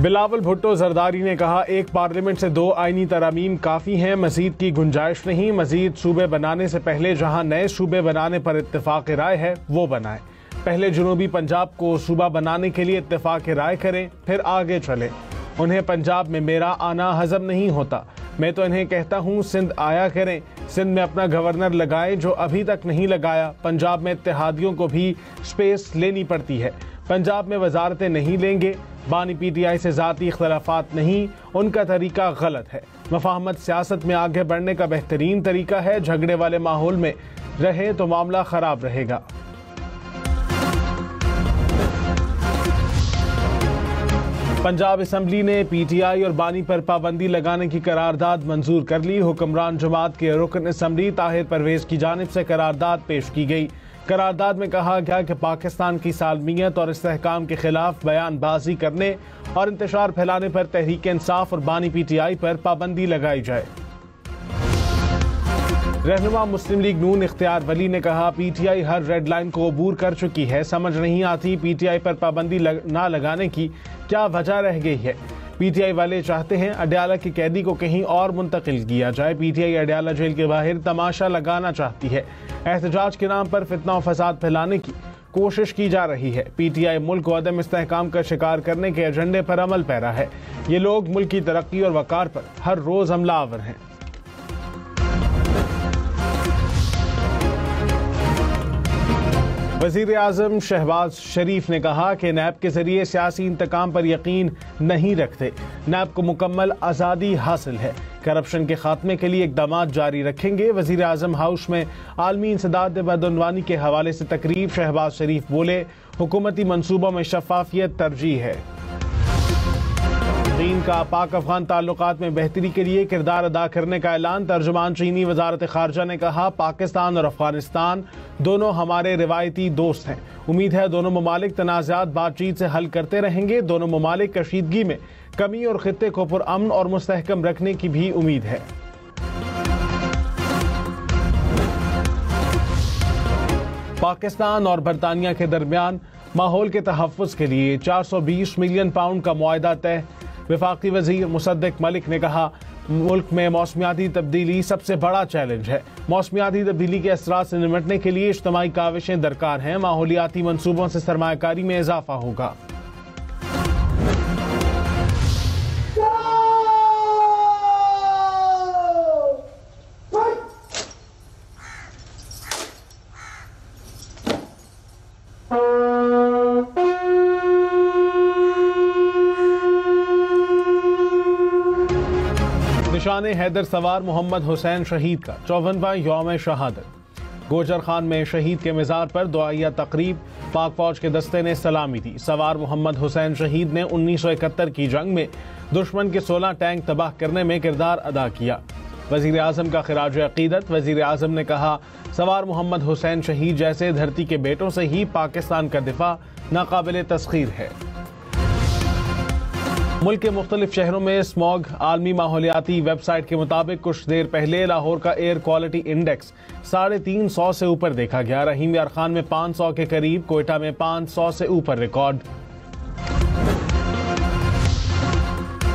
बिलावल भुट्टो जरदारी ने कहा, एक पार्लियामेंट से 2 आईनी तरामीम काफ़ी हैं, मजीद की गुंजाइश नहीं। मजीद सूबे बनाने से पहले जहां नए सूबे बनाने पर इत्तेफाक राय है वो बनाएं। पहले जनूबी पंजाब को सूबा बनाने के लिए इत्तेफाक राय करें, फिर आगे चलें। उन्हें पंजाब में मेरा आना हजम नहीं होता। मैं तो इन्हें कहता हूँ सिंध आया करें, सिंध में अपना गवर्नर लगाएं जो अभी तक नहीं लगाया। पंजाब में इत्तेहादियों को भी स्पेस लेनी पड़ती है। पंजाब में वजारतें नहीं लेंगे। बानी PTI से ज़ाती इख्तलाफात नहीं, उनका तरीका गलत है। मफाहमत सियासत में आगे बढ़ने का बेहतरीन तरीका है। झगड़े वाले माहौल में रहे तो मामला खराब रहेगा। पंजाब असम्बली ने PTI और बानी पर पाबंदी लगाने की करारदाद मंजूर कर ली। हुक्मरान जमात के रुकन असम्बली ताहिर परवेज की जानिब से करारदाद पेश की गई। करारदाद में कहा गया कि पाकिस्तान की सालमियत और इस्तेहकाम के खिलाफ बयानबाजी करने और इंतशार फैलाने पर तहरीक इंसाफ और बानी PTI पर पाबंदी लगाई जाए। रहनुमा मुस्लिम लीग नून इख्तियार वली ने कहा, PTI हर रेड लाइन को अबूर कर चुकी है। समझ नहीं आती PTI पर पाबंदी ना लगाने की क्या वजह रह गई है। PTI वाले चाहते हैं अडयाला के कैदी को कहीं और मुंतकिल किया जाए। PTI अडयाला जेल के बाहर तमाशा लगाना चाहती है। एहतजाज के नाम पर फितना और फसाद फैलाने की कोशिश की जा रही है। PTI मुल्क को अदम इस्तेहकाम का शिकार करने के एजेंडे पर अमल पैरा है। ये लोग मुल्क की तरक्की और वकार पर हर रोज हमला आवर हैं। वज़ीर आज़म शहबाज शरीफ ने कहा कि नैब के जरिए सियासी इंतकाम पर यकीन नहीं रखते। नैब को मुकम्मल आज़ादी हासिल है। करप्शन के खात्मे के लिए इक़दामात जारी रखेंगे। वज़ीर आज़म हाउस में आलमी इंसदाद बदउनवानी के हवाले से तकरीब। शहबाज शरीफ बोले, हुकूमती मंसूबों में शफाफियत तरजीह है। चीन का पाक अफगान ताल्लुकात में बेहतरी के लिए किरदार अदा करने का ऐलान। तर्जुमान चीनी वजारत खारजा ने कहा, पाकिस्तान और अफगानिस्तान दोनों हमारे रिवायती दोस्त हैं। उम्मीद है दोनों ममालिक तनाज़ात बातचीत से हल करते रहेंगे। दोनों ममालिक कशीदगी में कमी और खित्ते को पुरअमन और मुस्तहकम रखने की भी उम्मीद है। पाकिस्तान और बरतानिया के दरमियान माहौल के तहफ़्फ़ुज़ के लिए 420 मिलियन पाउंड का मुआहदा तय। वफाकी वज़ीर मुसद्दिक मलिक ने कहा, मुल्क में मौसमियाती तब्दीली सबसे बड़ा चैलेंज है। मौसमियाती तब्दीली के असरात से निपटने के लिए इज्तिमाई काविशें दरकार हैं। माहौलियाती मंसूबों से सरमायाकारी में इजाफा होगा। निशान हैदर सवार मोहम्मद हुसैन शहीद का 54वां यौम शहादत। गोजर खान में शहीद के मज़ार पर दुआया तकरीब। पाक फौज के दस्ते ने सलामी दी। सवार मोहम्मद हुसैन शहीद ने 1971 की जंग में दुश्मन के 16 टैंक तबाह करने में किरदार अदा किया। वज़ीर आज़म का खिराज अक़ीदत। वज़ीर आज़म ने कहा, सवार मोहम्मद हुसैन शहीद जैसे धरती के बेटों से ही पाकिस्तान का दिफा नाकाबिल तस्खीर है। मुल्क के मुख्तलिफ शहरों में स्मॉग। आलमी माहौलियाती वेबसाइट के मुताबिक कुछ देर पहले लाहौर का एयर क्वालिटी इंडेक्स 350 से ऊपर देखा गया। रहीम यार खान में 500 के करीब, कोयटा में 500 से ऊपर रिकॉर्ड।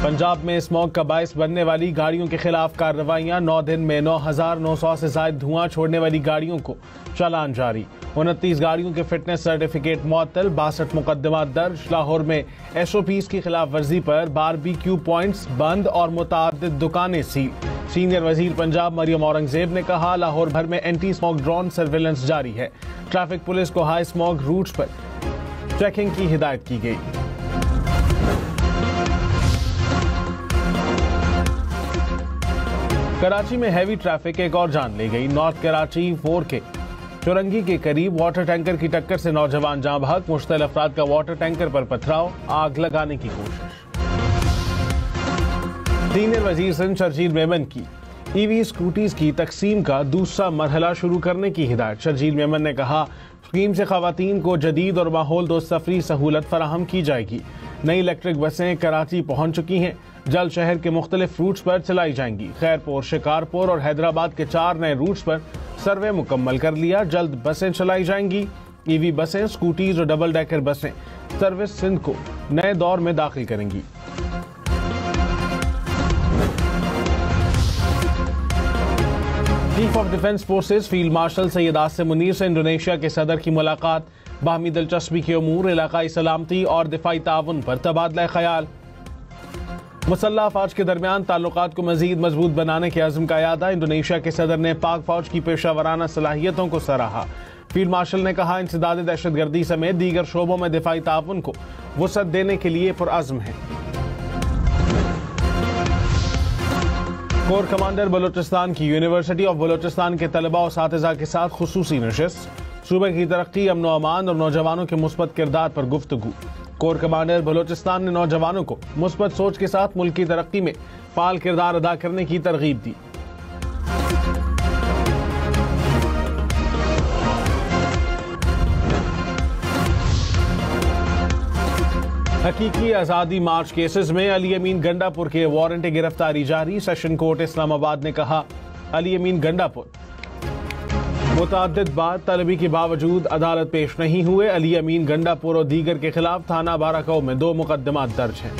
पंजाब में स्मॉग का बायस बनने वाली गाड़ियों के खिलाफ कार्रवाइयां। 9 दिन में 9,900 से ज्यादा धुआं छोड़ने वाली गाड़ियों को चालान जारी। 29 गाड़ियों के फिटनेस सर्टिफिकेट मुअत्तल। 62 मुकदमात दर्ज। लाहौर में SOPs की खिलाफ वर्जी पर बारबीक्यू पॉइंट्स बंद और मुतअद्दिद दुकानें सील। सीनियर वजीर पंजाब मरियम औरंगजेब ने कहा, लाहौर भर में एंटी स्मॉग ड्रोन सर्विलेंस जारी है। ट्रैफिक पुलिस को हाई स्मॉग रूट्स पर चेकिंग की हिदायत की गई। कराची में हैवी ट्रैफिक एक और जान ले गई। नॉर्थ कराची 4 के चुरंगी के करीब वाटर टैंकर की टक्कर से नौजवान जाँ बहक। मुश्तल अफराद का वाटर टैंकर पर पथराव, आग लगाने की कोशिश। सीनियर वजीर सिंध शर्जील मेमन की EV स्कूटीज की तकसीम का दूसरा मरहला शुरू करने की हिदायत। शर्जील मेमन ने कहा, स्कीम से खवातीन को जदीद और माहौल दोस्त सफरी सहूलत फराहम की जाएगी। नई इलेक्ट्रिक बसें कराची पहुंच चुकी हैं। जल्द शहर के मुख्तलिफ रूट्स पर चलाई जाएंगी। खैरपुर, शिकारपुर और हैदराबाद के 4 नए रूट्स पर सर्वे मुकम्मल कर लिया। जल्द बसें चलाई जाएंगी। EV बसें, स्कूटीज और डबल डेकर बसें सर्विस सिंध को नए दौर में दाखिल करेंगी। Chief of defence forces field marshal Syed Asim Munir से इंडोनेशिया के सदर की मुलाकात, बाहमी दिलचस्पी के उमूर, इलाकाई सलामती और दिफाई ताउन पर तबादला ख्याल। मुसल्लह अफवाज के दरमियान ताल्लुकात को मजीद मजबूत बनाने के अज़्म का यादा, इंडोनेशिया के सदर ने पाक फौज की पेशावराना सलाहियतों को सराहा। फील्ड मार्शल ने कहा, इंसदाद दहशतगर्दी समेत दीगर शोबों में दिफाई ताउन को वुसअत देने के लिए पुरअज़्म है। कोर कमांडर बलूचिस्तान की यूनिवर्सिटी ऑफ बलूचिस्तान के तलबा और असातिज़ा के साथ खुसूसी नशिस्त, सूबे की तरक्की, अमन व अमान और नौजवानों के मुस्बत किरदार पर गुफ्तगू। कोर कमांडर बलूचिस्तान ने नौजवानों को मुस्बत सोच के साथ मुल्क की तरक्की में फाल किरदार अदा करने की तरगीब दी। हकीकी आज़ादी मार्च केसेस में अली अमीन गंडापुर के वारंट गिरफ्तारी जारी। सेशन कोर्ट इस्लामाबाद ने कहा, अली अमीन गंडापुर मुतअद्दिद बाद तलबी के बावजूद अदालत पेश नहीं हुए। अली अमीन गंडापुर और दीगर के खिलाफ थाना बाराकाऊ में 2 मुकदमात दर्ज हैं।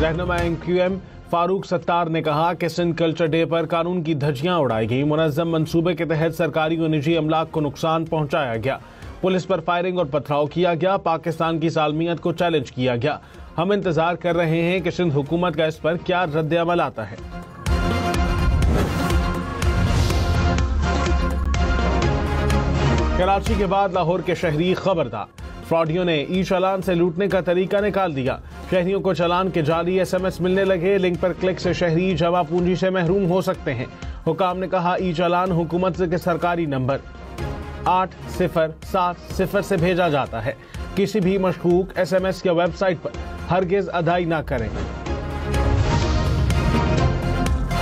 रहनुमा MQM फारूक सत्तार ने कहा कि सिंध कल्चर डे पर कानून की धज्जियां उड़ाई गई। मुनज़्ज़म मंसूबे के तहत सरकारी और निजी अमलाक को नुकसान पहुंचाया गया। पुलिस पर फायरिंग और पथराव किया गया। पाकिस्तान की सालमियत को चैलेंज किया गया। हम इंतजार कर रहे हैं कि सिंध हुकूमत का इस पर क्या रद्द अमल आता है। कराची के बाद लाहौर के शहरी खबरदार, फ्रॉडियों ने ई चालान से लूटने का तरीका निकाल दिया। शहरियों को चालान के जाली SMS मिलने लगे। लिंक पर क्लिक से शहरी जमा पूंजी से महरूम हो सकते हैं। हुकाम ने कहा, ई चालान हुकूमत के सरकारी नंबर 8070 से भेजा जाता है। किसी भी मशकूक SMS या वेबसाइट पर हरगिज अदाई ना करें।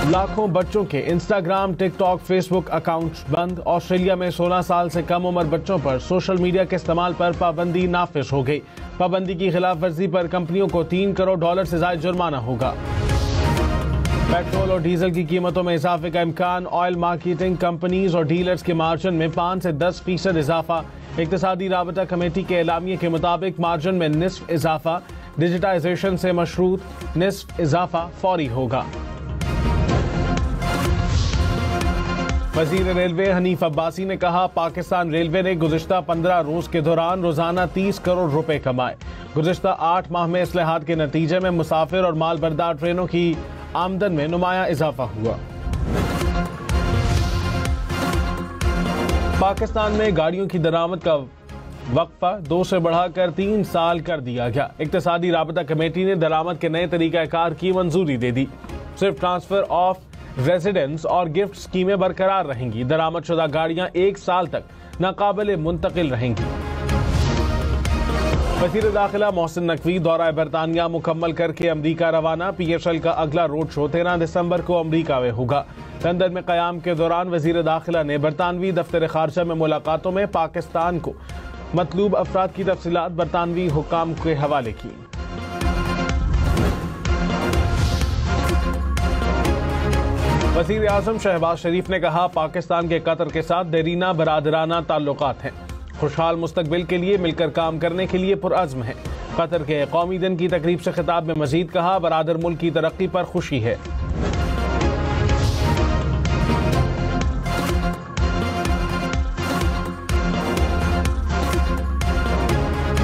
लाखों बच्चों के इंस्टाग्राम, टिकटॉक, फेसबुक अकाउंट्स बंद। ऑस्ट्रेलिया में 16 साल से कम उम्र बच्चों पर सोशल मीडिया के इस्तेमाल पर पाबंदी नाफिज हो गई। पाबंदी की खिलाफ वर्जी पर कंपनियों को $3 करोड़ से ज्यादा जुर्माना होगा। पेट्रोल और डीजल की कीमतों में इजाफे का इम्कान। ऑयल मार्केटिंग कंपनीज और डीलर्स के मार्जिन में 5 से 10% इजाफा। इक्तिसादी राबता कमेटी के एलामिये के मुताबिक मार्जिन में निस्फ इजाफा डिजिटाइजेशन से मशरूत, निस्फ इजाफा फौरी होगा। वजीर रेलवे हनीफ अब्बासी ने कहा, पाकिस्तान रेलवे ने गुज़िश्ता 15 रोज के दौरान रोजाना 30 करोड़ रुपए कमाए। गुज़िश्ता 8 माह में इस्लाहात के नतीजे में मुसाफिर और माल बरदार ट्रेनों की आमदन में नुमाया इजाफा हुआ। पाकिस्तान में गाड़ियों की दरामद का वक्फा 2 से बढ़ाकर 3 साल कर दिया गया। इक्तिसादी राबता कमेटी ने दरामद के नए तरीकाकार की मंजूरी दे दी। सिर्फ ट्रांसफर ऑफ रेजिडेंस और गिफ्ट स्कीमें बरकरार रहेंगी। दरामद शुदा गाड़ियां 1 साल तक नाकाबिल मुंतकिल रहेंगी। वज़ीर दाखिला मोहसिन नकवी दौरा बरतानिया मुकम्मल करके अमरीका रवाना। PSL का अगला रोड शो 13 दिसंबर को अमरीका में होगा। लंदन में क़याम के दौरान वज़ीर दाखिला ने बरतानवी दफ्तर खारजा में मुलाकातों में पाकिस्तान को मतलूब अफराद की तफसीलात बरतानवी हुकाम के हवाले की। वज़ीर आज़म शहबाज शरीफ ने कहा, पाकिस्तान के कतर के साथ देरीना बरादराना ताल्लुकात हैं। खुशहाल मुस्तकबिल के लिए मिलकर काम करने के लिए पुरअज़्म है। कतर के कौमी दिन की तकरीब से खिताब में मजीद कहा, बरादर मुल्क की तरक्की पर खुशी है।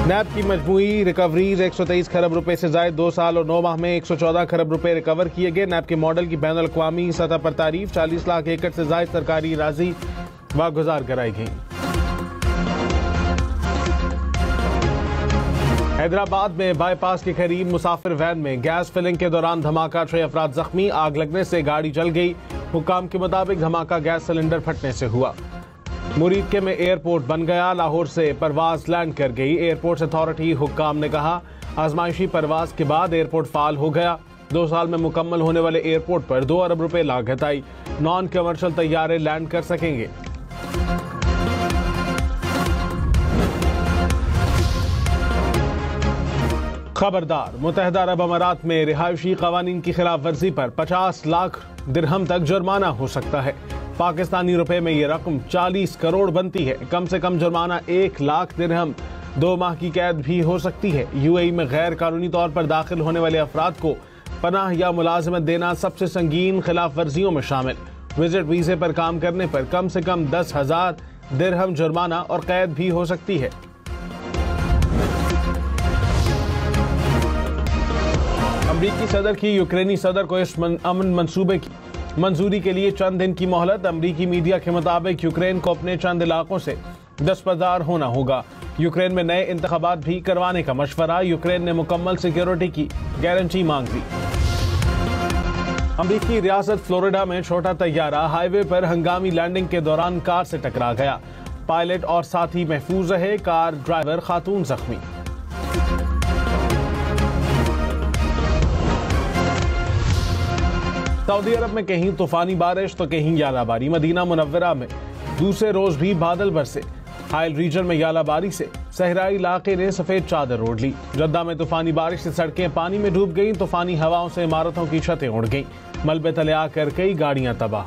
नैब की मजमूई रिकवरीज 123 खरब रुपए से जायद 2 साल और 9 माह में 114 खरब रुपए रिकवर किए गए। नैब के मॉडल की बैनुल अक़वामी सतह पर तारीफ। 40 लाख एकड़ से जायद सरकारी राजी वागुजार कराई गई। हैदराबाद में बाईपास के करीब मुसाफिर वैन में गैस फिलिंग के दौरान धमाका, 6 अफराद जख्मी। आग लगने से गाड़ी जल गई। हुकाम के मुताबिक धमाका गैस सिलेंडर फटने से हुआ। मुरीदके में एयरपोर्ट बन गया। लाहौर से परवाज लैंड कर गई। एयरपोर्ट अथॉरिटी हुक्काम ने कहा, आजमाइशी परवाज के बाद एयरपोर्ट फाल हो गया। 2 साल में मुकम्मल होने वाले एयरपोर्ट पर 2 अरब रुपए लागत आई। नॉन कमर्शियल तैयारे लैंड कर सकेंगे। खबरदार, मुत्तहिदा अरब अमारात में रिहायशी कवानीन की खिलाफ वर्जी पर 50 लाख दिरहम तक जुर्माना हो सकता है। पाकिस्तानी रुपए में ये रकम 40 करोड़ बनती है। कम से कम जुर्माना 1 लाख दिरहम, 2 माह की कैद भी हो सकती है। UAE में गैर कानूनी तौर पर दाखिल होने वाले अफराद को पनाह या मुलाजमत देना सबसे संगीन खिलाफ वर्जियों में शामिल। विजिट वीजे पर काम करने पर कम से कम 10,000 दिरहम जुर्माना और कैद भी हो सकती है। अमरीकी सदर की यूक्रेनी सदर को इस अमन मंसूबे की मंजूरी के लिए चंद दिन की मोहलत। अमरीकी मीडिया के मुताबिक यूक्रेन को अपने चंद इलाकों से दस्तबरदार होना होगा। यूक्रेन में नए इंतखाबात भी करवाने का मशवरा। यूक्रेन ने मुकम्मल सिक्योरिटी की गारंटी मांग दी। अमरीकी रियासत फ्लोरिडा में छोटा तैयारा हाईवे पर हंगामी लैंडिंग के दौरान कार से टकरा गया। पायलट और साथी महफूज रहे, कार ड्राइवर खातून जख्मी। सऊदी अरब में कहीं तूफानी बारिश तो कहीं यालाबारी। मदीना मुनव्वरा में दूसरे रोज भी बादल बरसे। हाइल रीजन में यालाबारी से सहराई इलाके ने सफेद चादर ओढ़ ली। जद्दा में तूफानी बारिश से सड़कें पानी में डूब गईं। तूफानी हवाओं से इमारतों की छतें उड़ गईं। मलबे तले आकर कई गाड़ियां तबाह।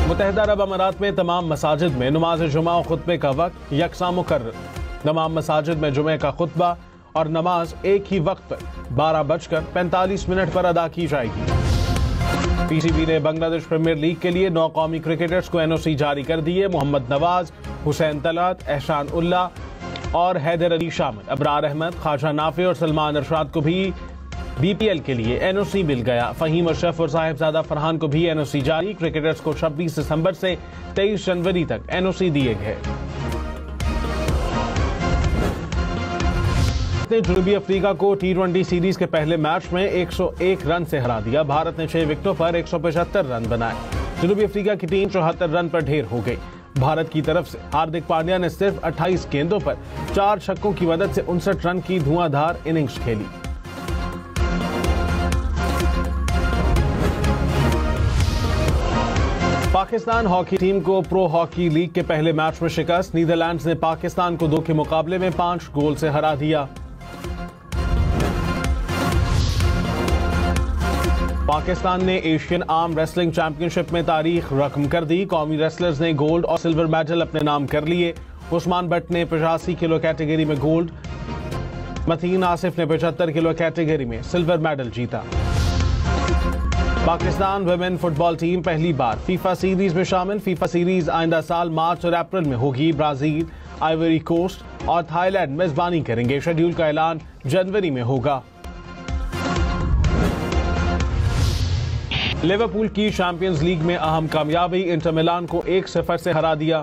मुत्तहिदा अरब अमारात में तमाम मसाजिद में नमाज जुमा और खुतबे का वक्त यकसा मुकर्रर। तमाम मसाजिद में जुमे का खुतबा और नमाज एक ही वक्त पर 12:45 पर अदा की जाएगी। पीसीबी ने बांग्लादेश प्रीमियर लीग के लिए 9 कौमी क्रिकेटर्स को एनओसी जारी कर दिए। मोहम्मद नवाज, हुसैन तलत, एहसान उल्लाह और हैदर अली शामिल। अबरार अहमद, ख्वाजा नाफे और सलमान अरशाद को भी बीपीएल के लिए एनओसी मिल गया। फहीम अशरफ और साहिबजादा फरहान को भी एनओसी जारी। क्रिकेटर्स को 26 दिसंबर से 23 जनवरी तक एनओसी दिए गए। ने जनूबी अफ्रीका को T20 सीरीज के पहले मैच में 101 रन से हरा दिया। भारत ने 6 विकेटों पर 175 रन बनाए। जनूबी अफ्रीका की टीम 74 रन पर ढेर हो गई। भारत की तरफ से हार्दिक पांड्या ने सिर्फ 28 गेंदों पर 4 छक्कों की मदद से 59 रन की धुआंधार इनिंग्स खेली। पाकिस्तान हॉकी टीम को प्रो हॉकी लीग के पहले मैच में शिकस्त। नीदरलैंड्स ने पाकिस्तान को 2 के मुकाबले में 5 गोल से हरा दिया। पाकिस्तान ने एशियन आर्म रेसलिंग चैंपियनशिप में तारीख रकम कर दी। कौमी रेसलर्स ने गोल्ड और सिल्वर मेडल अपने नाम कर लिए। उस्मान भट्ट ने 85 किलो कैटेगरी में गोल्ड, मतीन आसिफ ने 75 किलो कैटेगरी में सिल्वर मेडल जीता। पाकिस्तान वुमेन फुटबॉल टीम पहली बार फीफा सीरीज में शामिल। फीफा सीरीज आइंदा साल मार्च और अप्रैल में होगी। ब्राजील, आइवरी कोस्ट और थाईलैंड मेजबानी करेंगे। शेड्यूल का ऐलान जनवरी में होगा। लिवरपूल की चैंपियंस लीग में अहम कामयाबी। इंटर मिलान को 1-0 से हरा दिया।